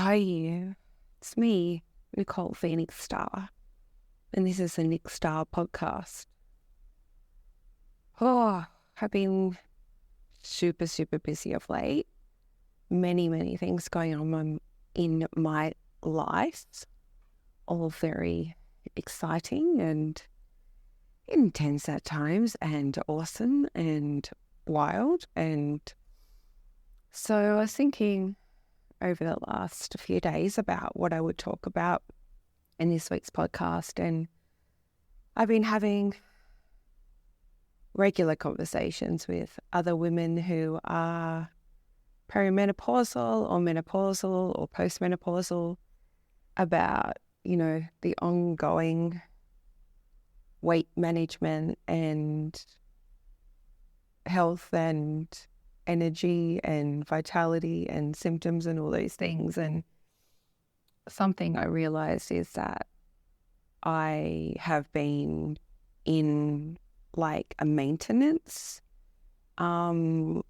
Hi, it's me, Nicole Phoenix Star, and this is the Nick Star podcast. Oh, I've been super, super busy of late. Many things going on in my life, all very exciting and intense at times, and awesome and wild. And so I was thinking over the last few days about what I would talk about in this week's podcast, and I've been having regular conversations with other women who are perimenopausal or menopausal or postmenopausal about, the ongoing weight management and health and energy and vitality and symptoms and all those things. And something I realized is that I have been in like a maintenance kind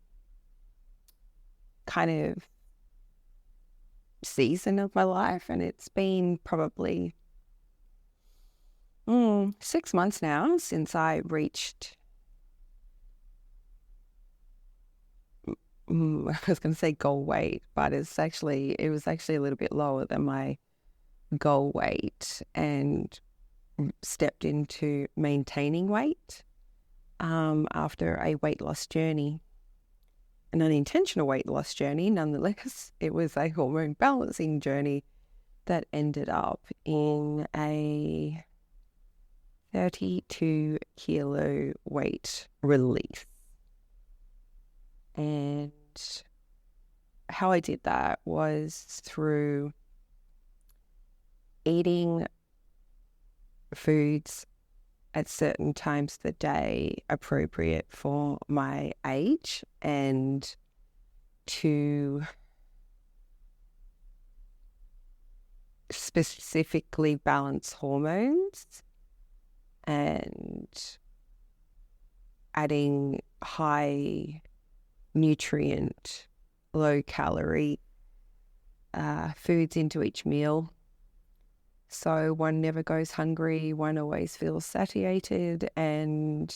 of season of my life, and it's been probably 6 months now since I reached I was going to say goal weight, but it was actually a little bit lower than my goal weight, and stepped into maintaining weight after a weight loss journey, an unintentional weight loss journey. Nonetheless, it was a hormone balancing journey that ended up in a 32 kilo weight release. And how I did that was through eating foods at certain times of the day appropriate for my age, and to specifically balance hormones, and adding high nutrient, low calorie foods into each meal. So one never goes hungry, one always feels satiated, and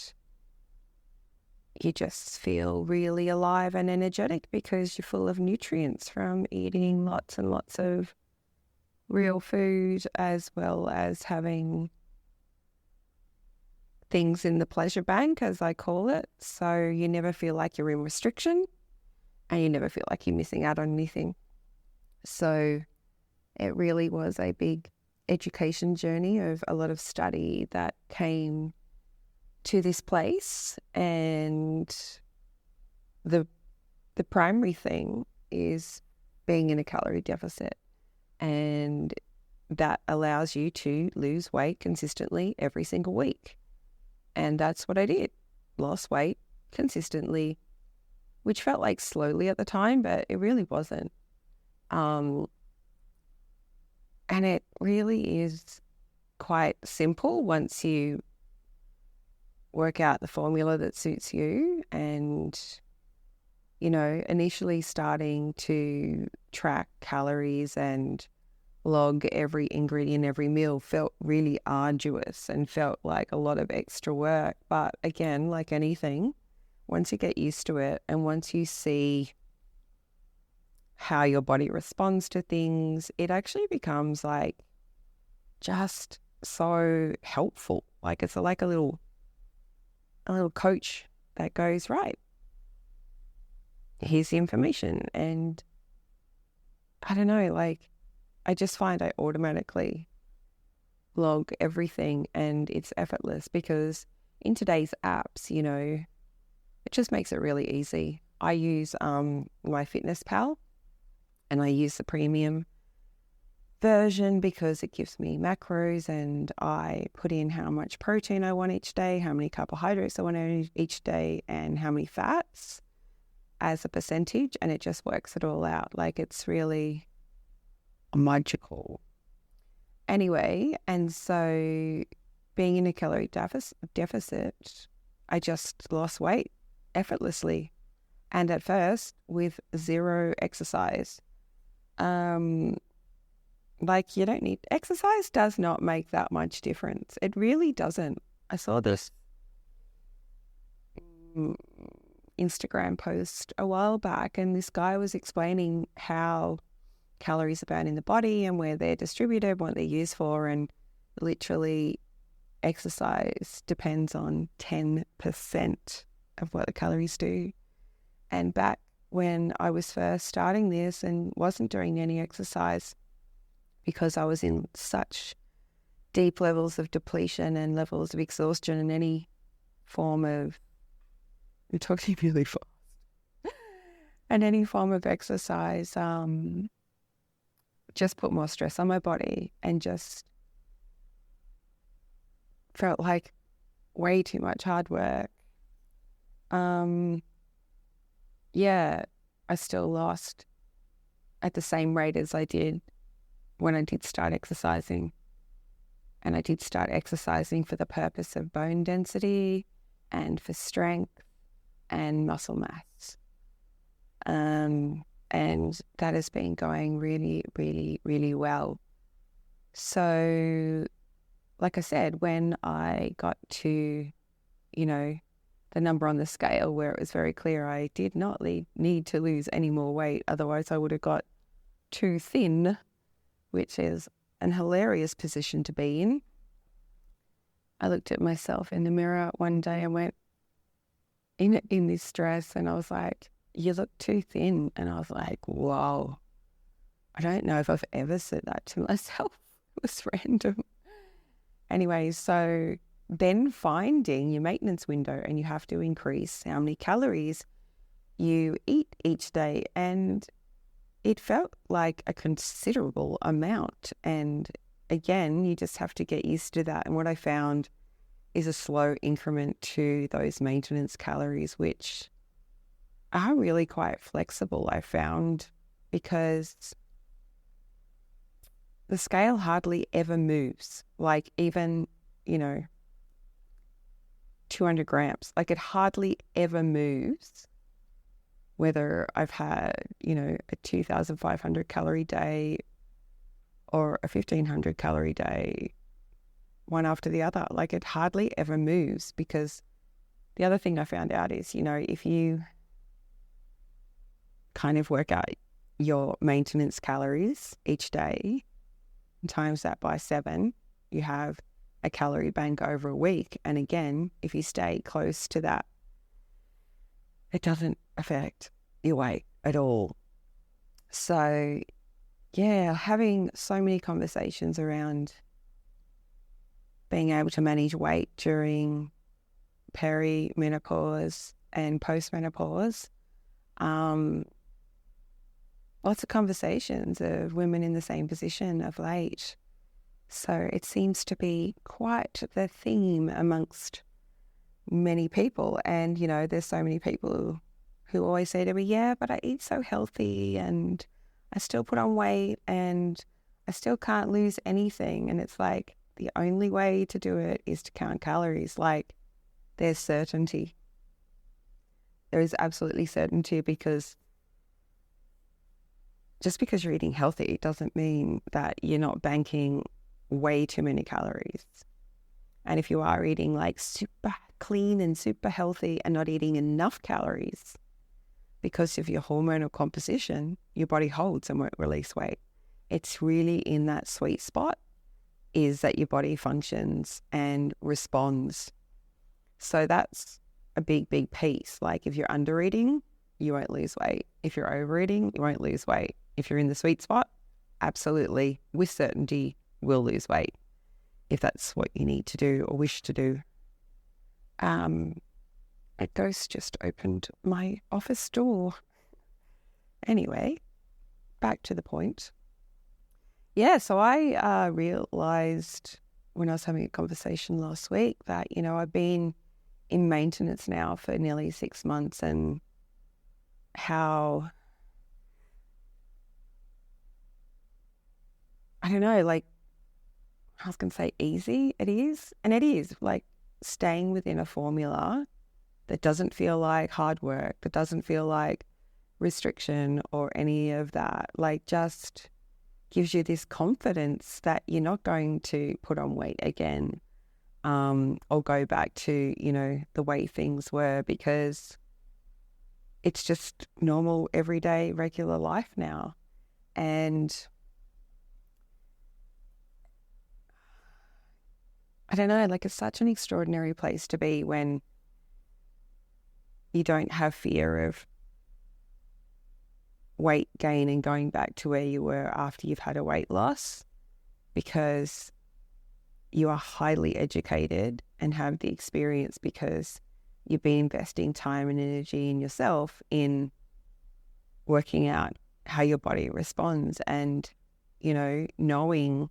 you just feel really alive and energetic because you're full of nutrients from eating lots and lots of real food, as well as having things in the pleasure bank, as I call it. So you never feel like you're in restriction, and you never feel like you're missing out on anything. So it really was a big education journey of a lot of study that came to this place. And the primary thing is being in a calorie deficit, and that allows you to lose weight consistently every single week. And that's what I did. Lost weight consistently, which felt like slowly at the time, but it really wasn't. And it really is quite simple once you work out the formula that suits you. And, initially starting to track calories and log every ingredient, every meal felt really arduous and felt like a lot of extra work. But again, like anything, once you get used to it and once you see how your body responds to things, it actually becomes like just so helpful. Like it's like a little coach that goes, right, here's the information. And I don't know, like I just find I automatically log everything, and it's effortless because in today's apps, it just makes it really easy. I use my Fitness Pal, and I use the premium version because it gives me macros, and I put in how much protein I want each day, how many carbohydrates I want each day, and how many fats as a percentage, and it just works it all out. Like it's really magical. Anyway, and so being in a calorie deficit, I just lost weight effortlessly, and at first with zero exercise. Like, you don't need exercise, does not make that much difference. It really doesn't. I saw this Instagram post a while back, and this guy was explaining how calories are burned in the body and where they're distributed, what they're used for, and literally exercise depends on 10% of what the calories do. And back when I was first starting this and wasn't doing any exercise because I was in such deep levels of depletion and levels of exhaustion and any form of, I'm talking really fast, and any form of exercise just put more stress on my body and just felt like way too much hard work. Yeah, I still lost at the same rate as I did when I did start exercising. And I did start exercising for the purpose of bone density and for strength and muscle mass. And that has been going really, really, really well. So, like I said, when I got to, the number on the scale where it was very clear I did not need to lose any more weight, otherwise I would have got too thin, which is an hilarious position to be in. I looked at myself in the mirror one day and went in this dress, and I was like, you look too thin. And I was like, whoa, I don't know if I've ever said that to myself. It was random. Anyway, so then finding your maintenance window, and you have to increase how many calories you eat each day. And it felt like a considerable amount. And again, you just have to get used to that. And what I found is a slow increment to those maintenance calories, which are really quite flexible, I found, because the scale hardly ever moves. Like even, 200 grams, like it hardly ever moves. Whether I've had, a 2,500 calorie day or a 1,500 calorie day, one after the other, like it hardly ever moves. Because the other thing I found out is, if you kind of work out your maintenance calories each day and times that by 7, you have a calorie bank over a week. And again, if you stay close to that, it doesn't affect your weight at all. So yeah, having so many conversations around being able to manage weight during perimenopause and postmenopause. Lots of conversations of women in the same position of late. So it seems to be quite the theme amongst many people. And, there's so many people who always say to me, yeah, but I eat so healthy and I still put on weight and I still can't lose anything. And it's like, the only way to do it is to count calories. Like, there's certainty. There is absolutely certainty, because just because you're eating healthy doesn't mean that you're not banking way too many calories. And if you are eating like super clean and super healthy and not eating enough calories because of your hormonal composition, your body holds and won't release weight. It's really in that sweet spot is that your body functions and responds. So that's a big, big piece. Like if you're under eating, you won't lose weight. If you're overeating, you won't lose weight. If you're in the sweet spot, absolutely, with certainty, will lose weight if that's what you need to do or wish to do. A ghost just opened my office door. Anyway, back to the point. Yeah, so I realized when I was having a conversation last week that, I've been in maintenance now for nearly 6 months, and how, I don't know, like, I was going to say easy it is. And it is, like, staying within a formula that doesn't feel like hard work, that doesn't feel like restriction or any of that. Like, just gives you this confidence that you're not going to put on weight again, or go back to, the way things were, because it's just normal, everyday, regular life now. And I don't know, like, it's such an extraordinary place to be when you don't have fear of weight gain and going back to where you were after you've had a weight loss, because you are highly educated and have the experience, because you've been investing time and energy in yourself in working out how your body responds, and, knowing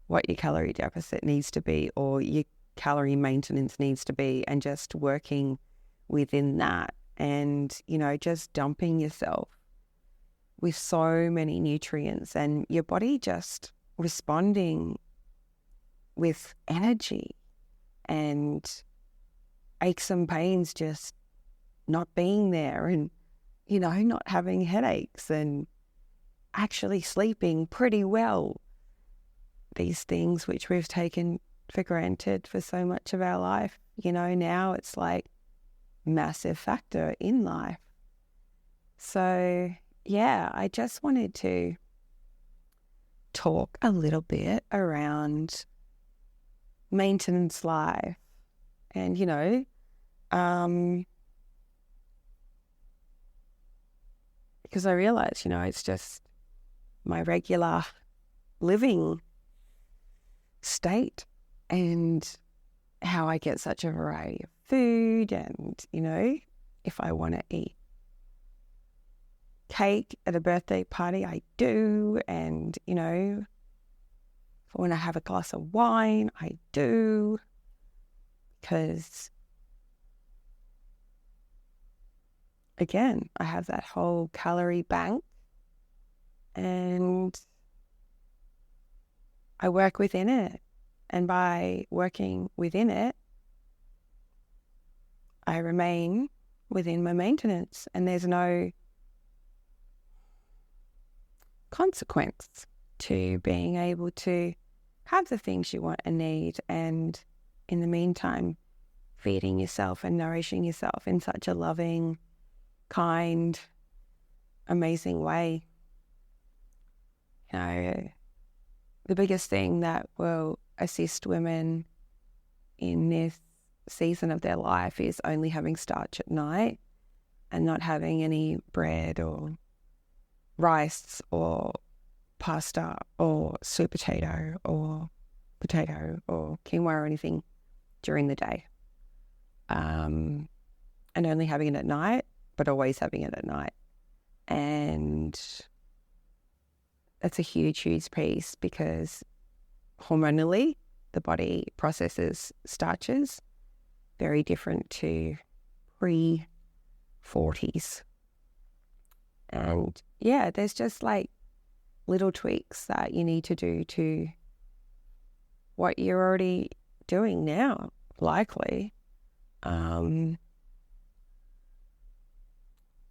what your calorie deficit needs to be or your calorie maintenance needs to be, and just working within that, and, just dumping yourself with so many nutrients, and your body just responding with energy, and aches and pains just not being there, and, not having headaches, and actually sleeping pretty well. These things which we've taken for granted for so much of our life, now it's like massive factor in life. So yeah, I just wanted to talk a little bit around maintenance life, and because I realize, it's just my regular living state, and how I get such a variety of food, and, if I want to eat cake at a birthday party, I do, and, if I want to have a glass of wine, I do, because, again, I have that whole calorie bank, and I work within it. And by working within it, I remain within my maintenance, and there's no consequence to being able to have the things you want and need, and in the meantime, feeding yourself and nourishing yourself in such a loving, kind, amazing way. The biggest thing that will assist women in this season of their life is only having starch at night, and not having any bread or rice or pasta or sweet potato or quinoa or anything during the day. And only having it at night, but always having it at night. And that's a huge, huge piece, because hormonally, the body processes starches very different to pre-40s. And yeah, there's just like little tweaks that you need to do to what you're already doing now, likely.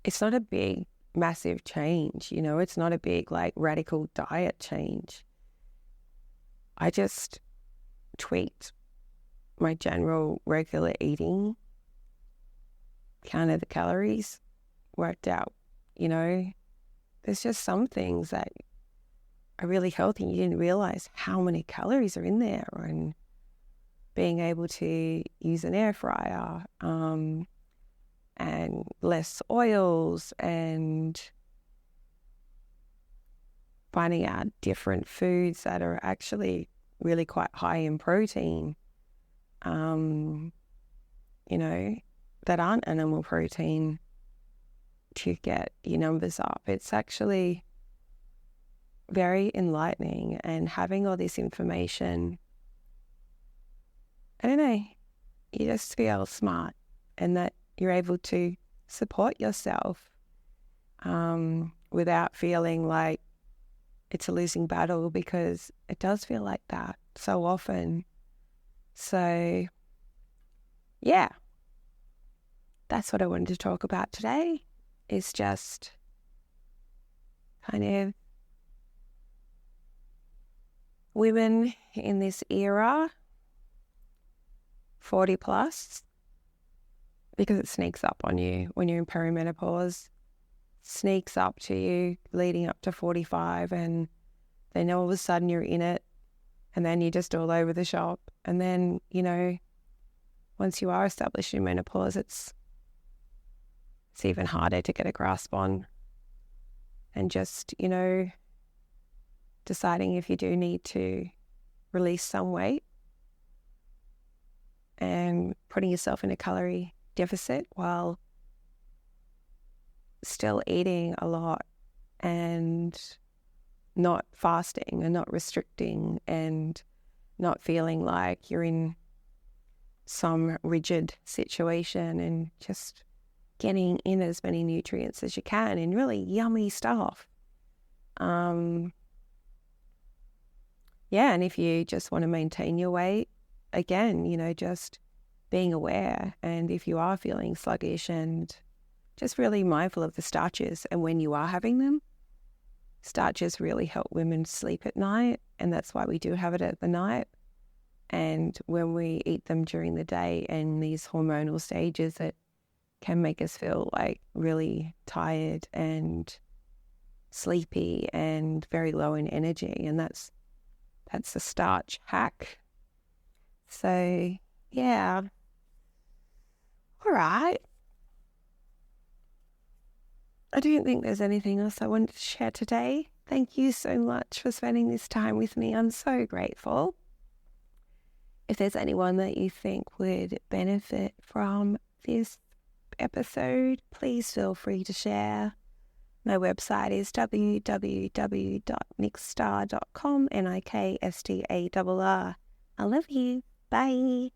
It's not a big, massive change, it's not a big, like, radical diet change. I just tweaked my general regular eating, counted the calories, worked out, there's just some things that are really healthy. You didn't realize how many calories are in there, and being able to use an air fryer, and less oils, and finding out different foods that are actually really quite high in protein, that aren't animal protein, to get your numbers up. It's actually very enlightening, and having all this information, I don't know, you just feel smart, and that you're able to support yourself without feeling like it's a losing battle, because it does feel like that so often. So yeah, that's what I wanted to talk about today, is just kind of women in this era, 40 plus, because it sneaks up on you when you're in perimenopause, sneaks up to you leading up to 45, and then all of a sudden you're in it, and then you're just all over the shop. And then, once you are established in menopause, it's even harder to get a grasp on. And just, deciding if you do need to release some weight and putting yourself in a calorie deficit while still eating a lot and not fasting and not restricting and not feeling like you're in some rigid situation, and just getting in as many nutrients as you can and really yummy stuff. And if you just want to maintain your weight, again, just being aware, and if you are feeling sluggish, and just really mindful of the starches, and when you are having them, starches really help women sleep at night, and that's why we do have it at the night. And when we eat them during the day and these hormonal stages, it can make us feel like really tired and sleepy and very low in energy, and that's the starch hack. So yeah, all right. I don't think there's anything else I wanted to share today. Thank you so much for spending this time with me. I'm so grateful. If there's anyone that you think would benefit from this episode, please feel free to share. My website is www.nickstar.com, Nikstar. I love you. Bye.